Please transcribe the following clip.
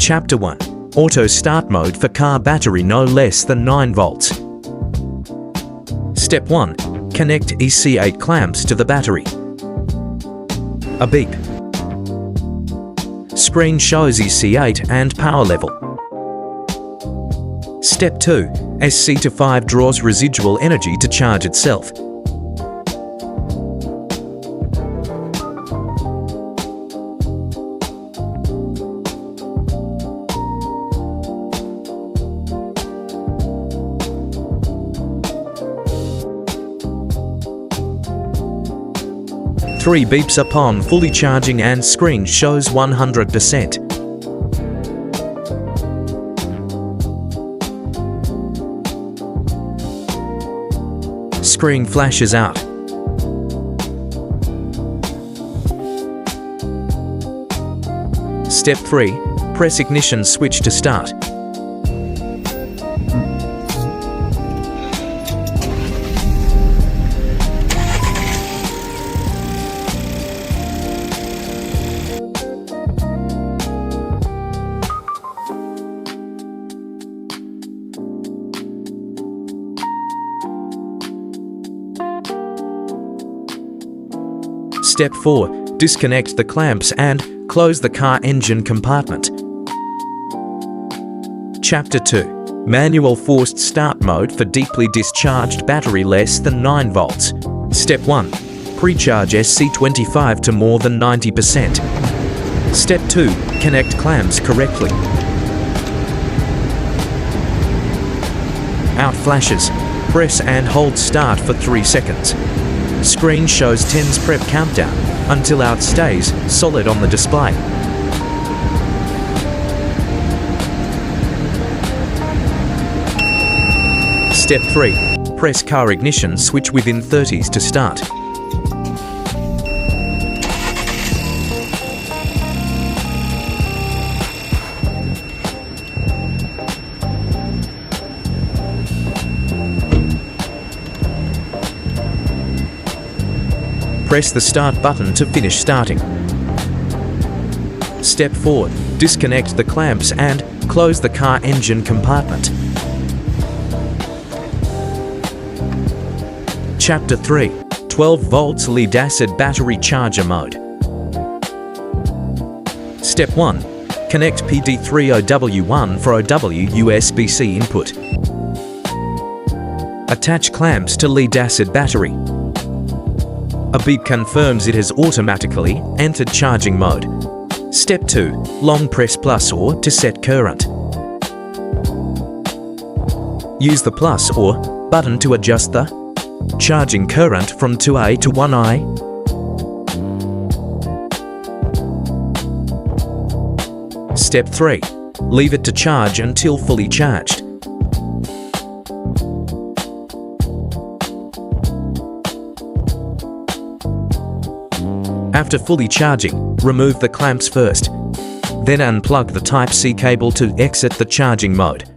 Chapter 1. Auto start mode for car battery no less than 9 volts. Step 1. Connect EC8 clamps to the battery. A beep. Screen shows EC8 and power level. Step 2. SC25 draws residual energy to charge itself. Three beeps upon fully charging and screen shows 100%. Screen flashes out. Step 3. Press ignition switch to start. Step 4. Disconnect the clamps and close the car engine compartment. Chapter 2. Manual forced start mode for deeply discharged battery less than 9 volts. Step 1. Pre-charge SC25 to more than 90%. Step 2. Connect clamps correctly. Out flashes. Press and hold start for 3 seconds. Screen shows 10's prep countdown until out stays solid on the display. Step 3. Press car ignition switch within 30s to start. Press the start button to finish starting. Step 4. Disconnect the clamps and close the car engine compartment. Chapter 3. 12 volts lead-acid battery charger mode. Step 1. Connect PD3OW1 for OW USB-C input. Attach clamps to lead-acid battery. A beep confirms it has automatically entered charging mode. Step 2. Long press plus or to set current. Use the plus or button to adjust the charging current from 2A to 1I. Step 3. Leave it to charge until fully charged. After fully charging, remove the clamps first. Then unplug the Type-C cable to exit the charging mode.